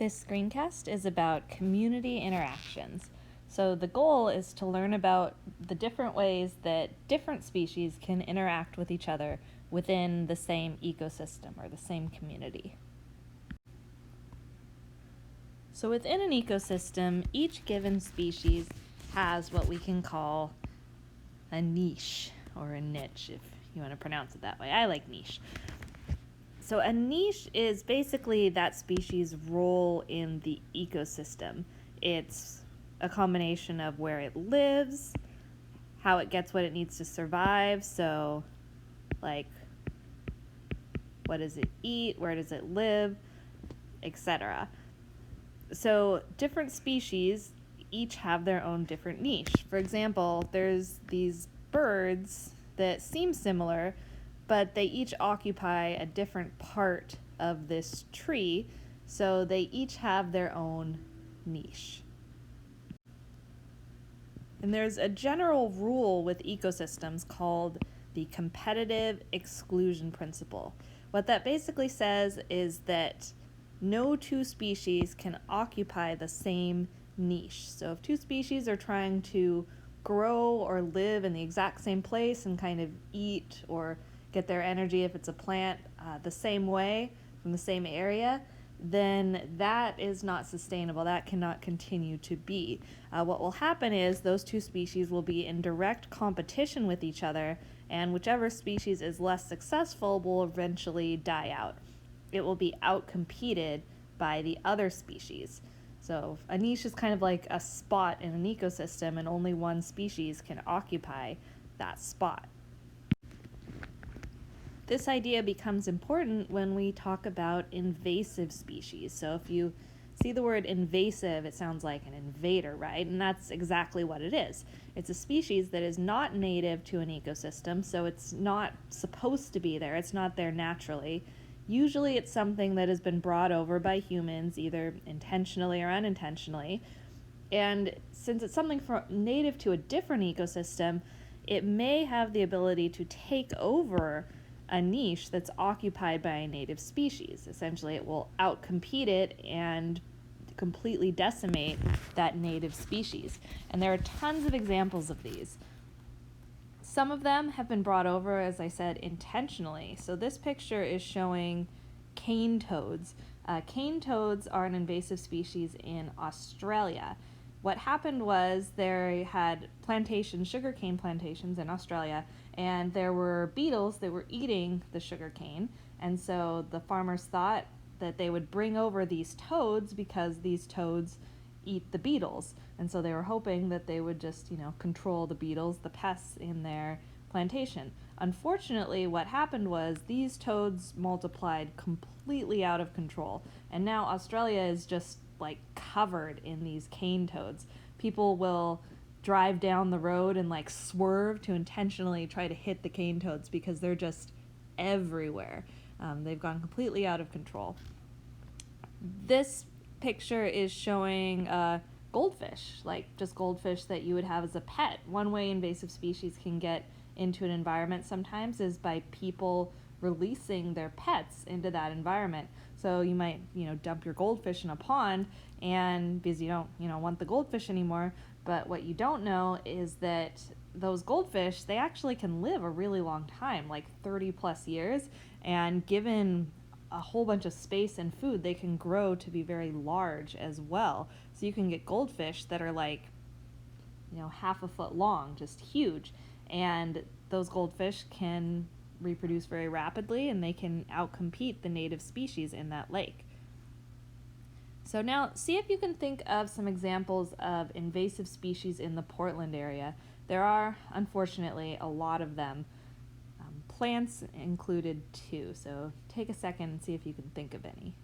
This screencast is about community interactions. So the goal is to learn about the different ways that different species can interact with each other within the same ecosystem or the same community. So within an ecosystem, each given species has what we can call a niche, or a niche if you want to pronounce it that way. I like niche. So a niche is basically that species' role in the ecosystem. It's a combination of where it lives, how it gets what it needs to survive, so like what does it eat, where does it live, etc. So different species each have their own different niche. For example, there's these birds that seem similar, but they each occupy a different part of this tree, so they each have their own niche. And there's a general rule with ecosystems called the competitive exclusion principle. What that basically says is that no two species can occupy the same niche. So if two species are trying to grow or live in the exact same place and kind of eat or get their energy, if it's a plant, the same way from the same area, then that is not sustainable. That cannot continue to be. What will happen is those two species will be in direct competition with each other, and whichever species is less successful will eventually die out. It will be outcompeted by the other species. So a niche is kind of like a spot in an ecosystem, and only one species can occupy that spot. This idea becomes important when we talk about invasive species. So if you see the word invasive, it sounds like an invader, right? And that's exactly what it is. It's a species that is not native to an ecosystem, so it's not supposed to be there. It's not there naturally. Usually it's something that has been brought over by humans, either intentionally or unintentionally. And since it's something native to a different ecosystem, it may have the ability to take over a niche that's occupied by a native species. Essentially, it will outcompete it and completely decimate that native species. And there are tons of examples of these. Some of them have been brought over, as I said, intentionally. So this picture is showing cane toads. Cane toads are an invasive species in Australia. What happened was they had plantations, sugarcane plantations in Australia, and there were beetles that were eating the sugarcane. And so the farmers thought that they would bring over these toads because these toads eat the beetles. And so they were hoping that they would just, control the beetles, the pests in their plantation. Unfortunately, what happened was these toads multiplied completely out of control. And now Australia is just like covered in these cane toads. People will drive down the road and like swerve to intentionally try to hit the cane toads because they're just everywhere. They've gone completely out of control. This picture is showing goldfish, like just goldfish that you would have as a pet. One way invasive species can get into an environment sometimes is by people releasing their pets into that environment. So you might, dump your goldfish in a pond, and because you don't, want the goldfish anymore. But what you don't know is that those goldfish, they actually can live a really long time, like 30 plus years, and given a whole bunch of space and food, they can grow to be very large as well. So you can get goldfish that are like, half a foot long, just huge. And those goldfish can reproduce very rapidly, and they can outcompete the native species in that lake. So now see if you can think of some examples of invasive species in the Portland area. There are, unfortunately, a lot of them. Plants included too, so take a second and see if you can think of any.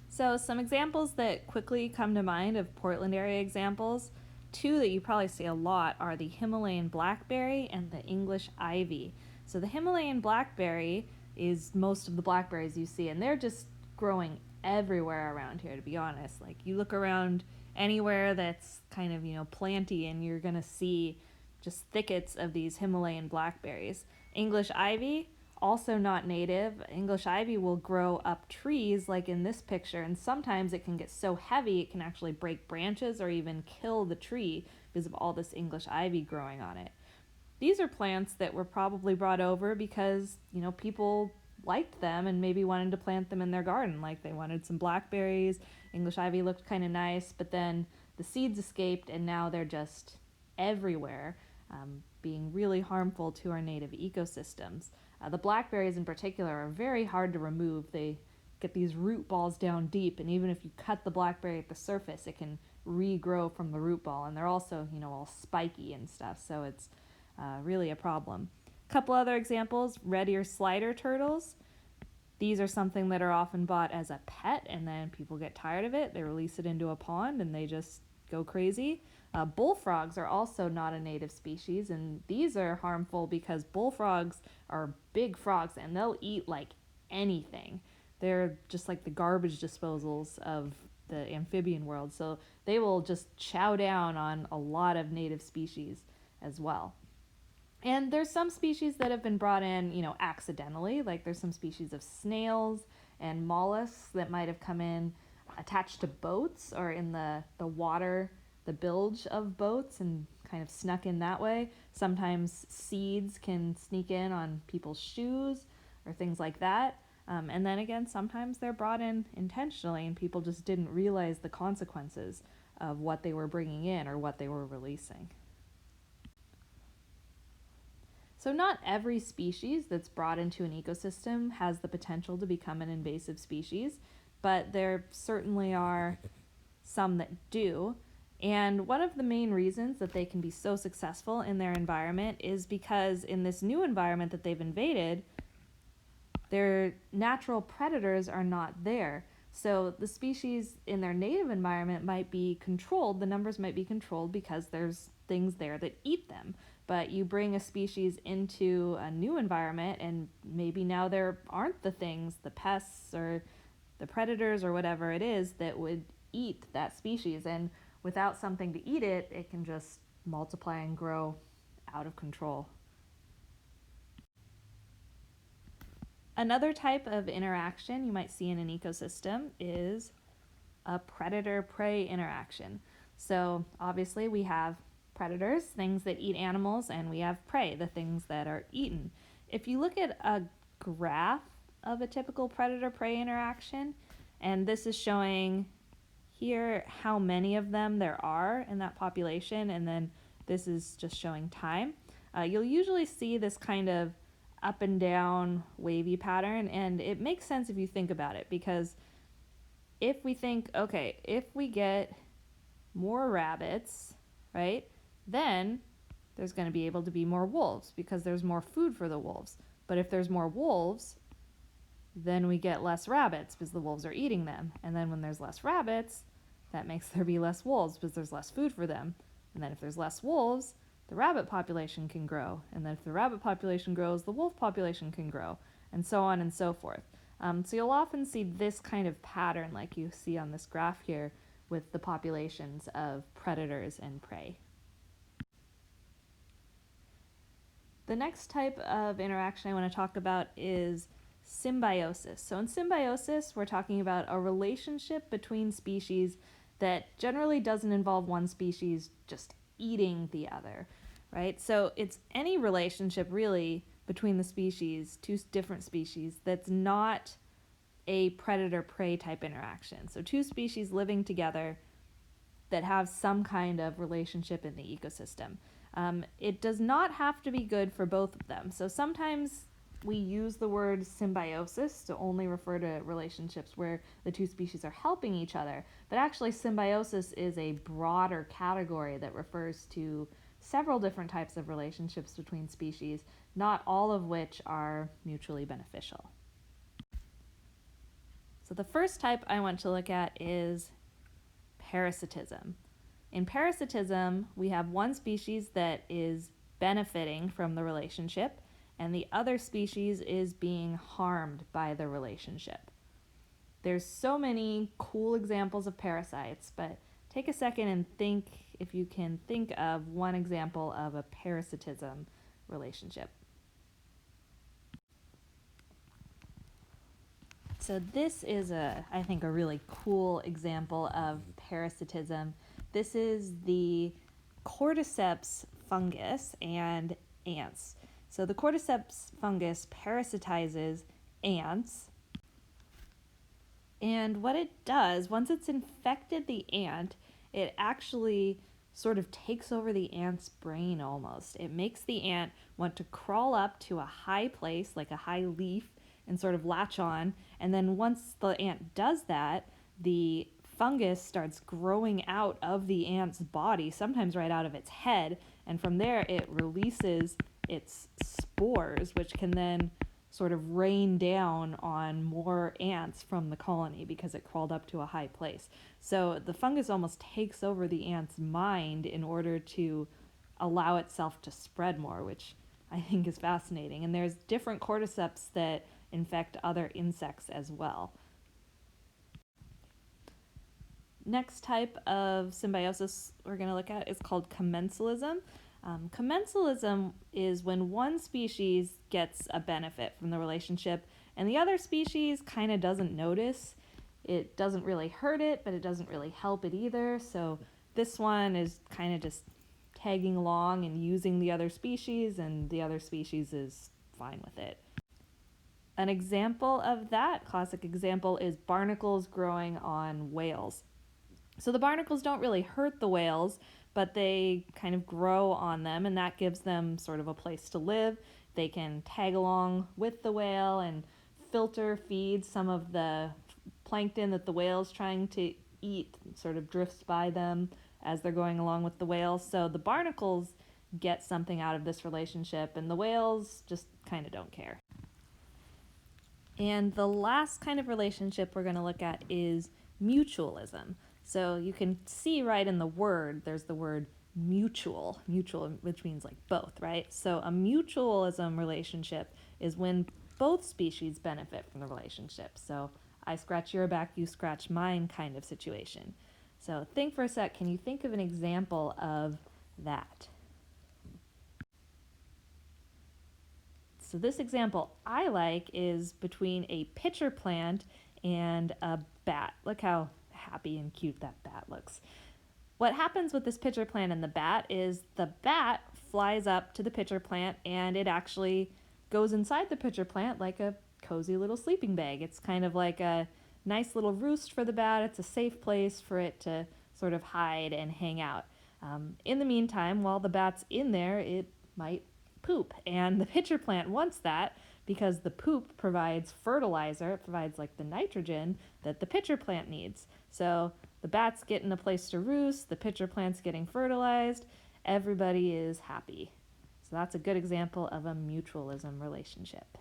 So some examples that quickly come to mind of Portland area examples, two that you probably see a lot are the Himalayan blackberry and the English ivy. So the Himalayan blackberry is most of the blackberries you see, and they're just growing everywhere around here, to be honest. Like you look around anywhere that's kind of, planty, and you're gonna see just thickets of these Himalayan blackberries. English ivy, also not native. English ivy will grow up trees like in this picture, and sometimes it can get so heavy it can actually break branches or even kill the tree because of all this English ivy growing on it. These are plants that were probably brought over because, people liked them and maybe wanted to plant them in their garden. Like they wanted some blackberries. English ivy looked kind of nice, but then the seeds escaped and now they're just everywhere, being really harmful to our native ecosystems. The blackberries in particular are very hard to remove. They get these root balls down deep, and even if you cut the blackberry at the surface, it can regrow from the root ball, and they're also, all spiky and stuff, so it's really a problem. A couple other examples, red ear slider turtles. These are something that are often bought as a pet, and then people get tired of it. They release it into a pond, and they just go crazy. Bullfrogs are also not a native species, and these are harmful because bullfrogs are big frogs, and they'll eat like anything. They're just like the garbage disposals of the amphibian world, so they will just chow down on a lot of native species as well. And there's some species that have been brought in, accidentally. Like there's some species of snails and mollusks that might have come in attached to boats or in the water, the bilge of boats, and kind of snuck in that way. Sometimes seeds can sneak in on people's shoes or things like that. And then again, sometimes they're brought in intentionally and people just didn't realize the consequences of what they were bringing in or what they were releasing. So not every species that's brought into an ecosystem has the potential to become an invasive species, but there certainly are some that do. And one of the main reasons that they can be so successful in their environment is because in this new environment that they've invaded, their natural predators are not there. So the species in their native environment might be controlled, the numbers might be controlled because there's things there that eat them. But you bring a species into a new environment and maybe now there aren't the things, the pests or the predators or whatever it is that would eat that species. And without something to eat it, it can just multiply and grow out of control. Another type of interaction you might see in an ecosystem is a predator-prey interaction. So obviously we have predators, things that eat animals, and we have prey, the things that are eaten. If you look at a graph of a typical predator-prey interaction, and this is showing here how many of them there are in that population, and then this is just showing time, you'll usually see this kind of up and down wavy pattern, and it makes sense if you think about it, because if we think, okay, if we get more rabbits, right, then there's going to be able to be more wolves because there's more food for the wolves. But if there's more wolves, then we get less rabbits because the wolves are eating them. And then when there's less rabbits, that makes there be less wolves because there's less food for them. And then if there's less wolves, the rabbit population can grow. And then if the rabbit population grows, the wolf population can grow, and so on and so forth. So you'll often see this kind of pattern like you see on this graph here with the populations of predators and prey. The next type of interaction I want to talk about is symbiosis. So in symbiosis, we're talking about a relationship between species that generally doesn't involve one species just eating the other, right? So it's any relationship really between the species, two different species, that's not a predator-prey type interaction. So two species living together that have some kind of relationship in the ecosystem. It does not have to be good for both of them. So sometimes we use the word symbiosis to only refer to relationships where the two species are helping each other. But actually, symbiosis is a broader category that refers to several different types of relationships between species, not all of which are mutually beneficial. So the first type I want to look at is parasitism. In parasitism, we have one species that is benefiting from the relationship, and the other species is being harmed by the relationship. There's so many cool examples of parasites, but take a second and think if you can think of one example of a parasitism relationship. So this is I think, a really cool example of parasitism. This is the cordyceps fungus and ants. So the cordyceps fungus parasitizes ants. And what it does, once it's infected the ant, it actually sort of takes over the ant's brain almost. It makes the ant want to crawl up to a high place, like a high leaf, and sort of latch on. And then once the ant does that, the fungus starts growing out of the ant's body, sometimes right out of its head. And from there, it releases its spores, which can then sort of rain down on more ants from the colony because it crawled up to a high place. So the fungus almost takes over the ant's mind in order to allow itself to spread more, which I think is fascinating. And there's different cordyceps that infect other insects as well. Next type of symbiosis we're going to look at is called commensalism. Commensalism is when one species gets a benefit from the relationship and the other species kind of doesn't notice. It doesn't really hurt it, but it doesn't really help it either. So this one is kind of just tagging along and using the other species, and the other species is fine with it. An example of that, classic example, is barnacles growing on whales. So the barnacles don't really hurt the whales, but they kind of grow on them, and that gives them sort of a place to live. They can tag along with the whale and filter feed some of the plankton that the whale's trying to eat, sort of drifts by them as they're going along with the whale. So the barnacles get something out of this relationship, and the whales just kind of don't care. And the last kind of relationship we're going to look at is mutualism. So you can see right in the word, there's the word mutual, which means like both, right? So a mutualism relationship is when both species benefit from the relationship. So I scratch your back, you scratch mine kind of situation. So think for a sec, can you think of an example of that? So this example I like is between a pitcher plant and a bat. Look how happy and cute that bat looks. What happens with this pitcher plant and the bat is the bat flies up to the pitcher plant and it actually goes inside the pitcher plant like a cozy little sleeping bag. It's kind of like a nice little roost for the bat. It's a safe place for it to sort of hide and hang out. In the meantime, while the bat's in there, it might poop, and the pitcher plant wants that because the poop provides fertilizer. It provides like the nitrogen that the pitcher plant needs. So the bat's getting a place to roost, the pitcher plant's getting fertilized, everybody is happy. So that's a good example of a mutualism relationship.